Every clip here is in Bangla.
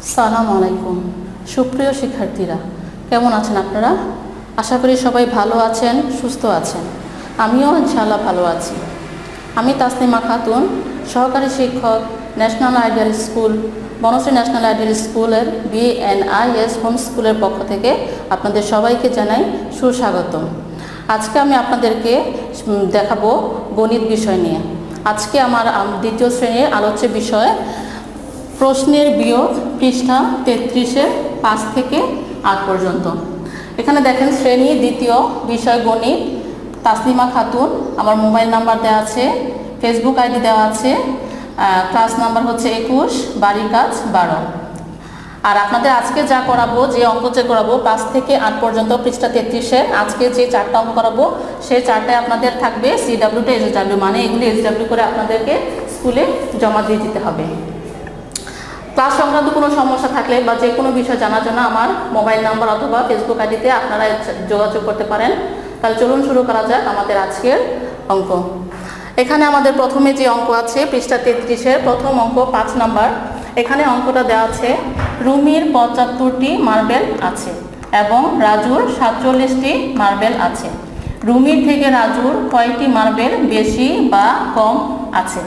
আসসালামু আলাইকুম। সুপ্রিয় শিক্ষার্থীরা, কেমন আছেন আপনারা? আশা করি সবাই ভালো আছেন, সুস্থ আছেন। আমিও ইনশাআল্লাহ ভালো আছি। আমি তাসনিমা খাতুন, সহকারী শিক্ষক, national ideal school, Banasree national ideal স্কুলের BNIS হোম স্কুলের পক্ষ থেকে আপনাদের সবাইকে জানাই সুস্বাগতম। আজকে আমি আপনাদেরকে দেখাবো গণিত বিষয় নিয়ে। আজকে আমার দ্বিতীয় শ্রেণীর আলোচ্য বিষয় প্রশ্নের বিয়োগ, পৃষ্ঠা 33-এর 5 থেকে 8 পর্যন্ত। এখানে দেখেন শ্রেণী দ্বিতীয়, বিষয় গণিত, তাসনিমা খাতুন। আমার মোবাইল নাম্বার দেওয়া আছে, ফেসবুক আইডি দেওয়া আছে, ক্লাস নাম্বার হচ্ছে 21, বাড়ির কাজ 12। আর আপনাদের আজকে যা করাবো, যে অঙ্ক যে করাবো 5 থেকে 8 পর্যন্ত পৃষ্ঠা 33-এর, আজকে যে 4টা অঙ্ক করাবো সেই 4টায় আপনাদের থাকবে CW টু SW, মানে এগুলি SW করে আপনাদেরকে স্কুলে জমা দিয়ে দিতে হবে। ক্লাস সংক্রান্ত কোনো সমস্যা থাকলে বা যে কোনো বিষয় জানার জন্য আমার মোবাইল নাম্বার অথবা ফেসবুক আইডিতে আপনারা যোগাযোগ করতে পারেন। তাহলে চলুন শুরু করা যাক আমাদের আজকের অঙ্ক। এখানে আমাদের প্রথমে যে অঙ্ক আছে পৃষ্ঠা 33-এর প্রথম অঙ্ক 5 নাম্বার। এখানে অঙ্কটা দেওয়া আছে, রুমির 75টি মার্বেল আছে এবং রাজুর 47টি মার্বেল আছে। রুমির থেকে রাজুর কয়টি মার্বেল বেশি বা কম আছে?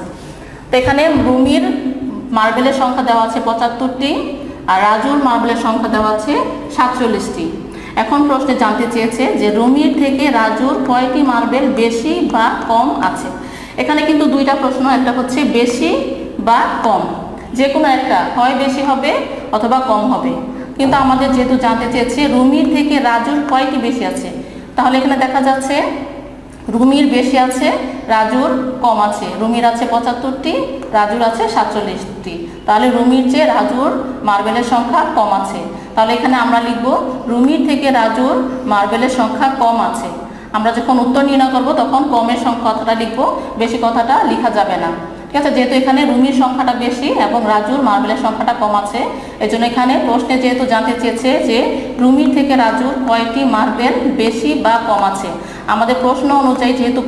তো এখানে রুমির মার্বেলের সংখ্যা দেওয়া আছে 75টি আর রাজুর মার্বেলের সংখ্যা দেওয়া আছে 47টি। এখন প্রশ্নে জানতে চেয়েছে যে রুমির থেকে রাজুর কয়টি মার্বেল বেশি বা কম আছে। এখানে কিন্তু দুইটা প্রশ্ন, একটা হচ্ছে বেশি বা কম, যে কোনো একটা হয় বেশি হবে অথবা কম হবে। কিন্তু আমাদের যেহেতু জানতে চেয়েছে রুমির থেকে রাজুর কয়টি বেশি আছে, তাহলে এখানে দেখা যাচ্ছে রুমির বেশি আছে, রাজুর কম আছে। রুমির আছে 75টি, রাজুর আছে 47টি। তাহলে রুমির চেয়ে রাজুর মার্বেলের সংখ্যা কম আছে। তাহলে এখানে আমরা লিখব রুমির থেকে রাজুর মার্বেলের সংখ্যা কম আছে। আমরা যখন উত্তর নির্ণয় করব তখন কমের কথাটা লিখব, বেশি কথাটা লেখা যাবে না। ঠিক আছে, যেহেতু এখানে রুমির সংখ্যাটা বেশি এবং রাজুর মার্বেলের সংখ্যাটা কম আছে, এই জন্য এখানে প্রশ্নে যেহেতু জানতে চেয়েছে যে রুমির থেকে রাজুর কয়টি মার্বেল বেশি বা কম আছে, আমাদের প্রশ্ন অনুযায়ী যেহেতু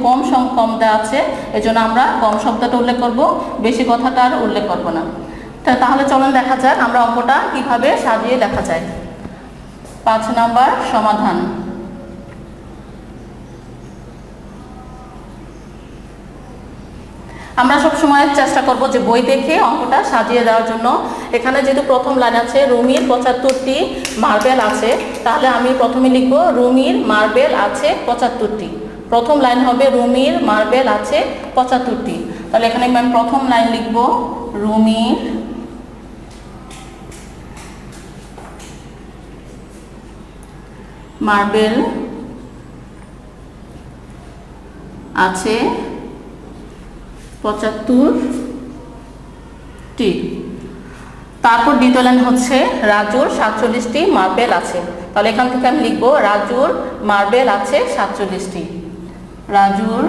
কম দেওয়া আছে, এই জন্য আমরা কম শব্দটা উল্লেখ করব, বেশি কথাটা আর উল্লেখ করব না। তাহলে চলুন দেখা যাক আমরা অঙ্কটা কিভাবে সাজিয়ে লেখা যায়। 5 নাম্বার সমাধান। আমরা সব সময় চেষ্টা করব যে বই দেখে অঙ্কটা সাজিয়ে দেওয়ার জন্য। এখানে যেহেতু প্রথম লাইন আছে রুমির 75টি মার্বেল আছে, তাহলে আমি প্রথমে লিখব রুমির মার্বেল আছে 75টি। প্রথম লাইন হবে রুমির মার্বেল আছে 75টি। তাহলে এখানে আমি প্রথম লাইন লিখব রুমির মার্বেল আছে 75টি। তারপর দ্বিতীয় লাইন হচ্ছে রাজুর 47টি মার্বেল আছে। তাহলে এখান থেকে আমি লিখব রাজুর মার্বেল আছে 47টি। রাজুর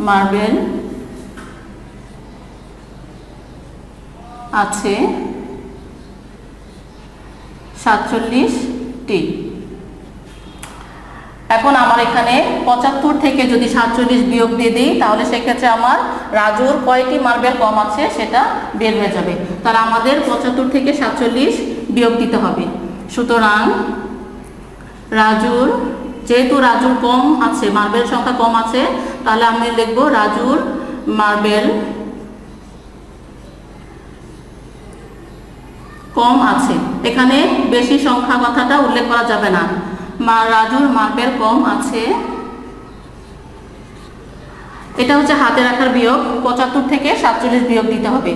মার্বেল আছে 47টি। এখন আমার এখানে 75 থেকে যদি 47 বিয়োগ দিয়ে দিই, তাহলে সেক্ষেত্রে আমার রাজুর কয়টি মার্বেল কম আছে সেটা বের হয়ে যাবে। তাহলে আমাদের 75 থেকে 47 বিয়োগ দিতে হবে। সুতরাং রাজুর, যেহেতু রাজুর কম আছে, মার্বেল সংখ্যা কম আছে, তাহলে আমি লিখব রাজুর মার্বেল কম আছে। এখানে বেশি সংখ্যা কথাটা উল্লেখ করা যাবে না। রাজুর মার্বেল কম আছে, এটা হচ্ছে হাতে রাখার বিয়োগ। 75 থেকে 47 বিয়োগ দিতে হবে।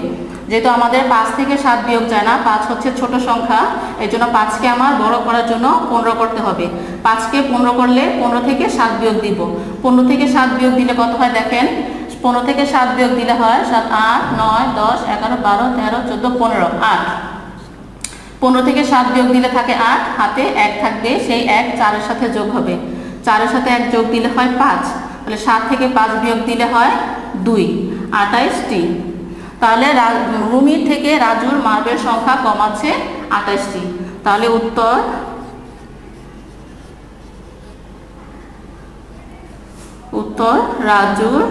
যেহেতু আমাদের 5 থেকে 7 বিয়োগ যায় না, 5 হচ্ছে ছোট সংখ্যা, এই জন্য 5কে আমার বড় করার জন্য 15 করতে হবে। 5কে 15 করলে 15 থেকে 7 বিয়োগ দিব। 15 থেকে 7 বিয়োগ দিলে কত হয় দেখেন, 15 থেকে 7 বিয়োগ দিলে হয় 7, 8, 9, 10, 11, 12, 13, 14, 15, 8। 15 থেকে 7 বিয়োগ দিলে থাকে 8, হাতে 1 থাকবে, সেই 1 4-এর সাথে যোগ হবে। 4-এর সাথে 1 যোগ দিলে হয় 5। তাহলে 7 থেকে 5 বিয়োগ দিলে হয় 2, 28টি। তাহলে রুমির থেকে রাজুর মার্বেল সংখ্যা কম আছে 28টি। তাহলে উত্তর রাজুর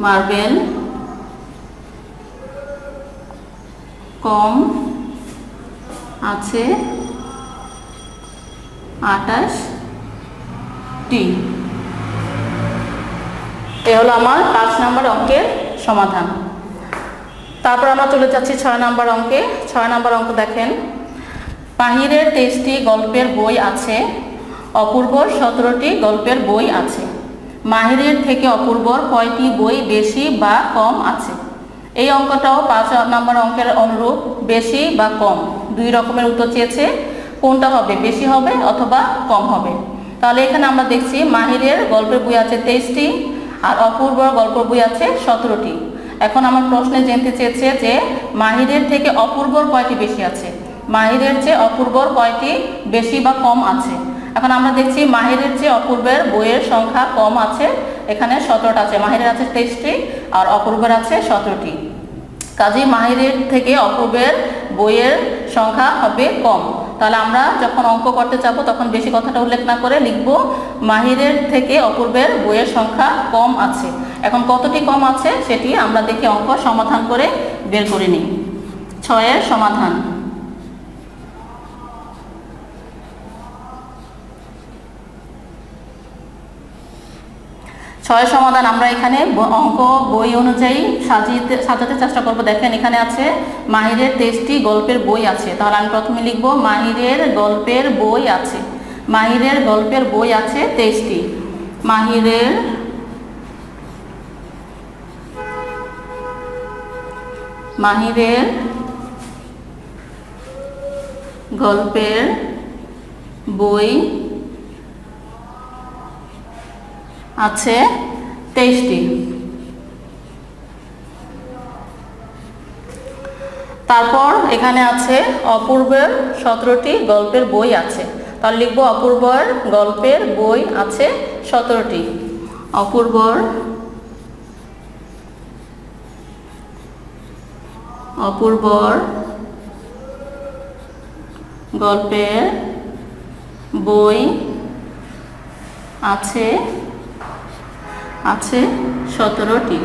মার্বেল কম আছে 28টি। এ হলো আমার 5 নম্বর অঙ্কের সমাধান। তারপর আমরা চলে যাচ্ছি 6 নম্বর অঙ্কে। 6 নম্বর অঙ্ক দেখেন, মাহিরের 23টি গল্পের বই আছে, অপূর্বর 17টি গল্পের বই আছে। মাহিরের থেকে অপূর্বর কয়টি বই বেশি বা কম আছে? এই অঙ্কটাও 5 নম্বর অঙ্কের অনুরূপ, বেশি বা কম দুই রকমের উত্তর চেয়েছে। কোনটা হবে, বেশি হবে অথবা কম হবে? তাহলে এখানে আমরা দেখছি মাহিরের গল্পের বই আছে 23টি আর অপূর্বর গল্পের বই আছে 17টি। এখন আমার প্রশ্নে জানতে চেয়েছে যে মাহিরের থেকে অপূর্বর কয়টি বেশি আছে, মাহিরের চেয়ে অপূর্বর কয়টি বেশি বা কম আছে। এখন আমরা দেখছি মাহিরের চেয়ে অপূর্বের বইয়ের সংখ্যা কম আছে, এখানে 17টা আছে। মাহিরের আছে 23টি আর অপূর্বের আছে 17টি। কাজেই মাহিরের থেকে অপূর্বের বইয়ের সংখ্যা হবে কম। তাহলে আমরা যখন অঙ্ক করতে যাবো তখন বেশি কথাটা উল্লেখ না করে লিখব মাহিরের থেকে অপূর্বের বইয়ের সংখ্যা কম আছে। এখন কতটি কম আছে সেটি আমরা দেখে অঙ্ক সমাধান করে বের করে নিই। 6 সমাধান। সমাধান আমরা এখানে অঙ্ক বই অনুযায়ী সাজাতে চেষ্টা করব। দেখেন এখানে আছে মাহিরের 23টি গল্পের বই আছে। তাহলে আমি প্রথমে লিখব মাহিরের গল্পের বই আছে। মাহিরের গল্পের বই আছে 23টি। মাহিরের গল্পের বই আছে 23টি। তারপর এখানে আছে অপূর্বের 17টি গল্পের বই আছে। তাহলে লিখব অপূর্বর গল্পের বই আছে 17টি। অপূর্বর গল্পের বই আছে 17টি।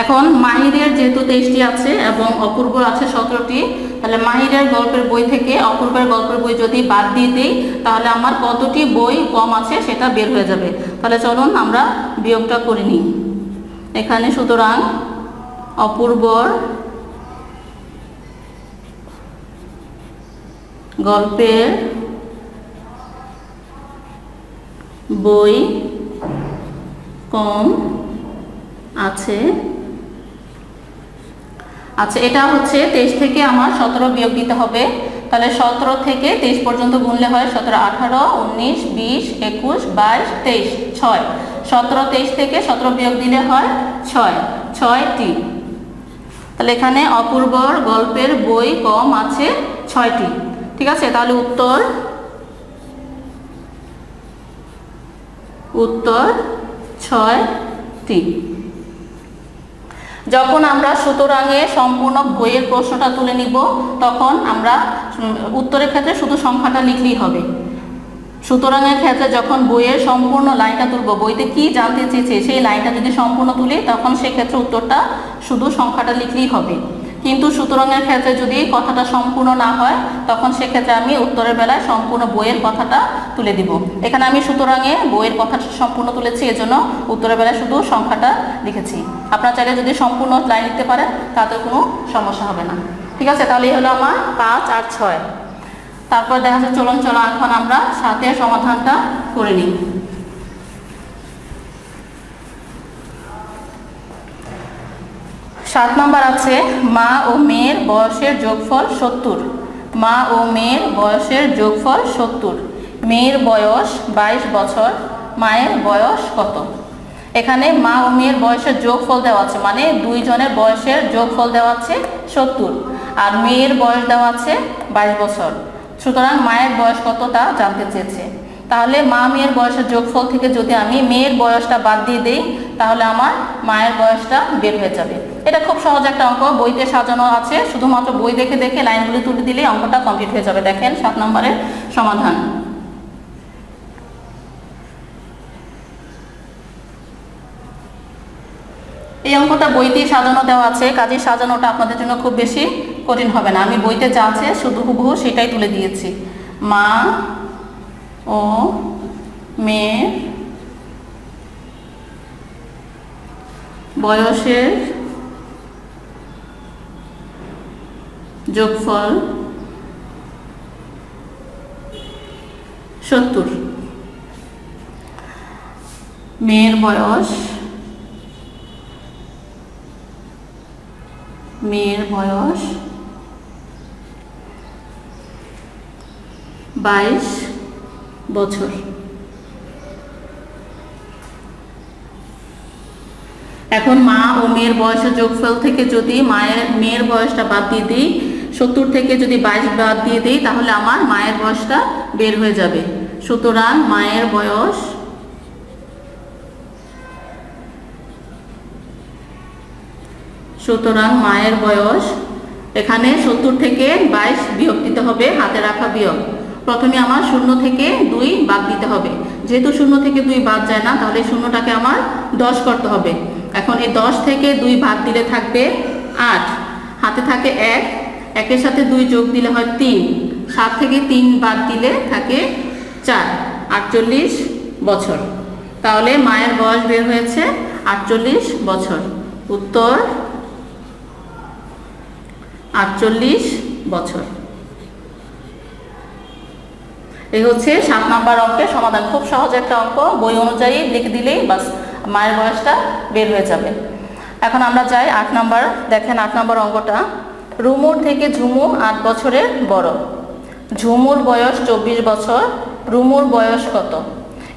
এখন মাহিরের যেহেতু 23টি আছে এবং অপূর্ব আছে 17টি, তাহলে মাহিরের গল্পের বই থেকে অপূর্বের গল্পের বই যদি বাদ দিয়ে দিই তাহলে আমার কতটি বই কম আছে সেটা বের হয়ে যাবে। তাহলে চলুন আমরা বিয়োগটা করে নিই। এখানে সুতরাং অপূর্বর গল্পের বই কম আছে। আচ্ছা, এটা হচ্ছে 23 থেকে আমার 17 বিয়োগ দিতে হবে। তাহলে 17 থেকে 23 পর্যন্ত গুনলে হয় 17, 18, 19, 20, 21, 22, 23, 6। 17, 23 থেকে 17 বিয়োগ দিলে হয় 6টি। তাহলে এখানে অপূর্বর গল্পের বই কম আছে 6টি। ঠিক আছে, তাহলে উত্তর 6টি। যখন আমরা সুতরাংয়ে সম্পূর্ণ বইয়ের প্রশ্নটা তুলে নিব তখন আমরা উত্তরের ক্ষেত্রে শুধু সংখ্যাটা লিখলেই হবে। সুতরাংয়ের ক্ষেত্রে যখন বইয়ের সম্পূর্ণ লাইনটা তুলব, বইতে কি জানতে চেয়েছে সেই লাইনটা যদি সম্পূর্ণ তুলি তখন সেক্ষেত্রে উত্তরটা শুধু সংখ্যাটা লিখলেই হবে। কিন্তু সুতরাংয়ের ক্ষেত্রে যদি কথাটা সম্পূর্ণ না হয় তখন সেক্ষেত্রে আমি উত্তরের বেলায় সম্পূর্ণ বইয়ের কথাটা তুলে দিব। এখানে আমি সুতরাংয়ে বইয়ের কথাটা সম্পূর্ণ তুলেছি, এজন্য উত্তরের বেলায় শুধু সংখ্যাটা লিখেছি। আপনারা চাইলে যদি সম্পূর্ণ লাইন লিখতে পারেন তাতে কোনো সমস্যা হবে না। ঠিক আছে, তাহলে এই হলো আমার 5 আর 6। তারপর দেখা যাচ্ছে চলুন এখন আমরা 7 সমাধানটা করে নিই। 7 নম্বর আছে মা ও মেয়ের বয়সের যোগফল 70। মা ও মেয়ের বয়সের যোগফল 70। মেয়ের বয়স 22 বছর, মায়ের বয়স কত? এখানে মা ও মেয়ের বয়সের যোগফল দেওয়া আছে, মানে দুইজনের বয়সের যোগফল দেওয়া আছে 70 আর মেয়ের বয়স দেওয়া আছে 22 বছর। সুতরাং মায়ের বয়স কত তা জানতে চেয়েছে। তাহলে মা মেয়ের বয়সের যোগফল থেকে যদি আমি মেয়ের বয়সটা বাদ দিয়ে দিই তাহলে আমার মায়ের বয়সটা বের হয়ে যাবে। এটা খুব সহজ একটা অঙ্ক, বইতে সাজানো আছে, শুধুমাত্র বই দেখে দেখে লাইনগুলি তুলে দিলে অঙ্কটা কমপ্লিট হয়ে যাবে। দেখেন 7 নম্বরের সমাধান। এই অঙ্কটা বইতেই সাজানো দেওয়া আছে, কাজেই সাজানোটা আপনাদের জন্য খুব বেশি কঠিন হবে না। আমি বইতে যা আছে শুধু হুবহু সেটাই তুলে দিয়েছি। মা ও মেয়ের বয়সের যোগফল 70। মেয়ের বয়স 22 বছর। এখন মা ও মেয়ের বয়সের যোগফল থেকে যদি মেয়ের বয়সটা বাদ দিয়ে দিই, 70 থেকে যদি 22 বাদ দিয়ে দিই, তাহলে আমার মায়ের বয়সটা বের হয়ে যাবে। সুতরাং মায়ের বয়স এখানে 70 থেকে 22 বিয়োগ দিতে হবে, হাতে রাখা বিয়োগ। প্রথমে আমার 0 থেকে 2 বাদ দিতে হবে। যেহেতু 0 থেকে 2 বাদ যায় না, তাহলে শূন্যটাকে আমার 10 করতে হবে। এখন এই 10 থেকে 2 বাদ দিলে থাকবে 8, হাতে থাকে 1, 1-এর সাথে 2 যোগ দিলে হয় 3, 7 থেকে 3 বাদ দিলে থাকে 4, 48 বছর। তাহলে মায়ের বয়স বের হয়েছে 48 বছর। উত্তর 48 বছর। এই হচ্ছে 7 নম্বর অঙ্কের সমাধান। খুব সহজ একটা অঙ্ক, বই অনুযায়ী লিখে দিলেই বাস মায়ের বয়সটা বের হয়ে যাবে। এখন আমরা যাই 8 নম্বর। দেখেন 8 নম্বর অঙ্কটা, রুমুর থেকে ঝুমু 8 বছরের বড়। ঝুমুর বয়স 24 বছর, রুমুর বয়স কত?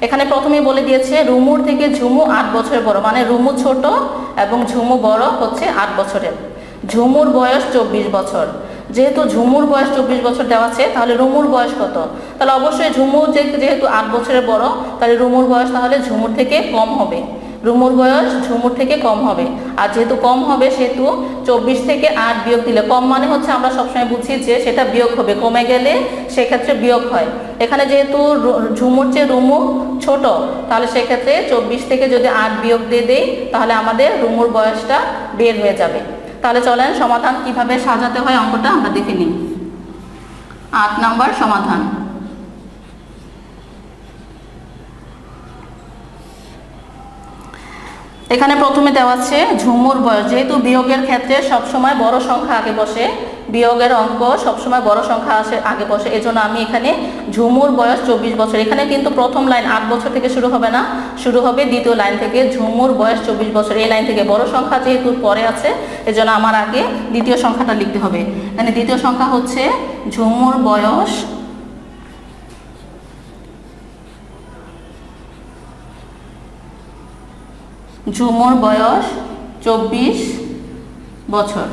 এখানে প্রথমেই বলে দিয়েছে রুমুর থেকে ঝুমু 8 বছরের বড়, মানে রুমু ছোট এবং ঝুমু বড় হচ্ছে 8 বছরের। ঝুমুর বয়স 24 বছর। যেহেতু ঝুমুর বয়স 24 বছর দেওয়া আছে, তাহলে রুমুর বয়স কত? তাহলে অবশ্যই ঝুমুর যেহেতু 8 বছরের বড়, তাহলে রুমুর বয়স তাহলে ঝুমুর থেকে কম হবে। রুমুর বয়স ঝুমুর থেকে কম হবে। আর যেহেতু কম হবে, সেহেতু 24 থেকে 8 বিয়োগ দিলে, কম মানে হচ্ছে আমরা সবসময় বুঝি যে সেটা বিয়োগ হবে, কমে গেলে সেক্ষেত্রে বিয়োগ হয়। এখানে যেহেতু ঝুমুর চেয়ে রুমু ছোট, তাহলে সেক্ষেত্রে 24 থেকে যদি 8 বিয়োগ দিয়ে দেই, তাহলে আমাদের রুমুর বয়সটা বের হয়ে যাবে। তাহলে চলেন সমাধান কিভাবে সাজাতে হয় অঙ্কটা আমরা দেখে নিই। 8 নম্বর সমাধান। এখানে প্রথমে দেওয়া আছে ঝুমুর বয়স। যেহেতু বিয়োগের ক্ষেত্রে সবসময় বড় সংখ্যা আগে বসে, বিয়োগের অঙ্ক সবসময় বড় সংখ্যা আগে বসে, এজন্য আমি এখানে ঝুমুর বয়স 24 বছর। এখানে কিন্তু প্রথম লাইন 8 বছর থেকে শুরু হবে না, শুরু হবে দ্বিতীয় লাইন থেকে। ঝুমুর বয়স 24 বছর, এই লাইন থেকে বড় সংখ্যা যেহেতু পরে আছে, এজন্য আমার আগে দ্বিতীয় সংখ্যাটা লিখতে হবে। এখানে দ্বিতীয় সংখ্যা হচ্ছে ঝুমুর বয়স 24 বছর।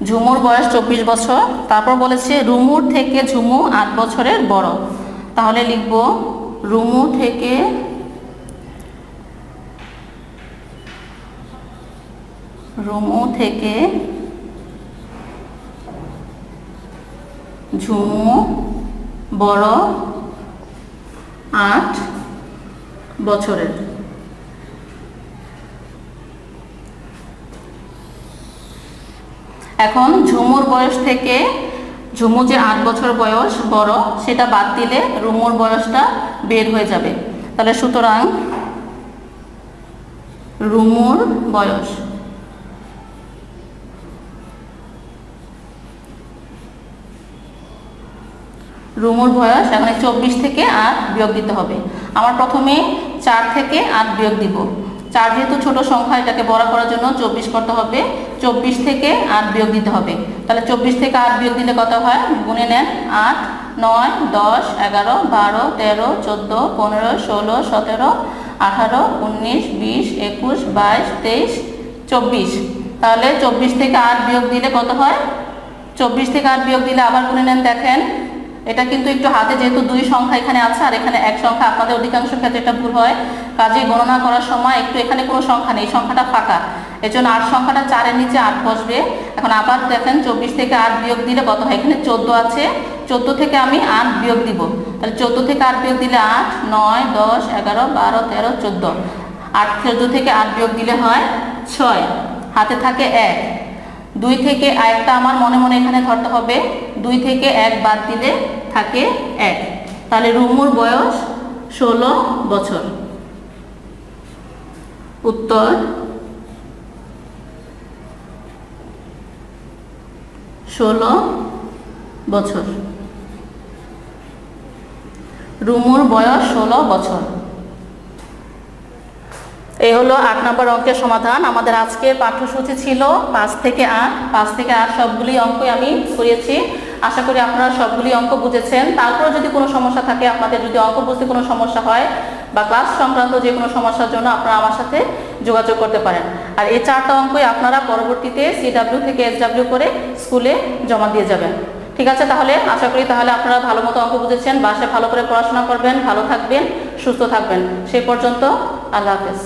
ঝুমুর বয়স 24 বছর। তারপর বলেছে রুমুর থেকে ঝুমু 8 বছরের বড়। তাহলে লিখব রুমু থেকে ঝুমু বড় 8 বছরের। এখন ঝুমুর বয়স থেকে ঝুমু যে 8 বছর বয়স বড়, সেটা বাদ দিলে রুমুর বয়সটা বের হয়ে যাবে। তাহলে সুতরাং রুমুর বয়স এখানে 24 থেকে 8 বিয়োগ দিতে হবে। আমার প্রথমে 4 থেকে 8 বিয়োগ দিব। 4 যেহেতু ছোট সংখ্যা, এটাকে বড় করার জন্য 24 করতে হবে। 24 থেকে 8 বিয়োগ দিতে হবে। তাহলে 24 থেকে 8 বিয়োগ দিলে কত হয়? গুনে নেন। 8, 9, 10, 11, 12, 13, 14, 15, 16, 17, 18, 19, 20, 21, 22, 23, 24। তাহলে 24 থেকে 8 বিয়োগ দিলে কত হয়? 24 থেকে 8 বিয়োগ দিলে আবার গুনে নেন। দেখেন এটা কিন্তু একটু হাতে, যেহেতু 2 সংখ্যা এখানে আছে আর এখানে 1 সংখ্যা, আপনাদের অধিকাংশ ক্ষেত্রে এটা ভুল হয়। কাজে গণনা করার সময় একটু এখানে কোনো সংখ্যা নেই, সংখ্যাটা ফাঁকা, এজন্য 8 সংখ্যাটা 4-এর নিচে 8 বসবে। এখন আবার দেখেন 24 থেকে 8 বিয়োগ দিলে কত হয়? এখানে 14 আছে, 14 থেকে আমি 8 বিয়োগ দিব। তাহলে 14 থেকে 8 বিয়োগ দিলে 8, 9, 10, 11, 12, 13, 14। 2 থেকে 8 বিয়োগ দিলে হয় 6, হাতে থাকে 1। 2 থেকে একটা আমার মনে মনে এখানে ধরতে হবে, 2 থেকে 1 বাদ দিলে থাকে 1, তাহলে রুমুর বয়স 16 বছর। উত্তর 16 বছর। রুমুর বয়স 16 বছর। এই হলো 8 নম্বর অঙ্কের সমাধান। আমাদের আজকের পাঠ্যসূচি ছিল 5 থেকে 8। 5 থেকে 8 সবগুলি অঙ্কই আমি করিয়েছি। আশা করি আপনারা সবগুলি অঙ্ক বুঝেছেন। তারপরে যদি কোনো সমস্যা থাকে, আপনাদের যদি অঙ্ক বুঝতে কোনো সমস্যা হয় বা ক্লাস সংক্রান্ত যে কোনো সমস্যার জন্য আপনারা আমার সাথে যোগাযোগ করতে পারেন। আর এই 4টা অঙ্কই আপনারা পরবর্তীতে CW থেকে SW করে স্কুলে জমা দিয়ে যাবেন। ঠিক আছে, তাহলে আশা করি তাহলে আপনারা ভালো মতো অঙ্ক বুঝেছেন। বাসায় ভালো করে পড়াশোনা করবেন, ভালো থাকবেন, সুস্থ থাকবেন। সেই পর্যন্ত আল্লাহ হাফেজ।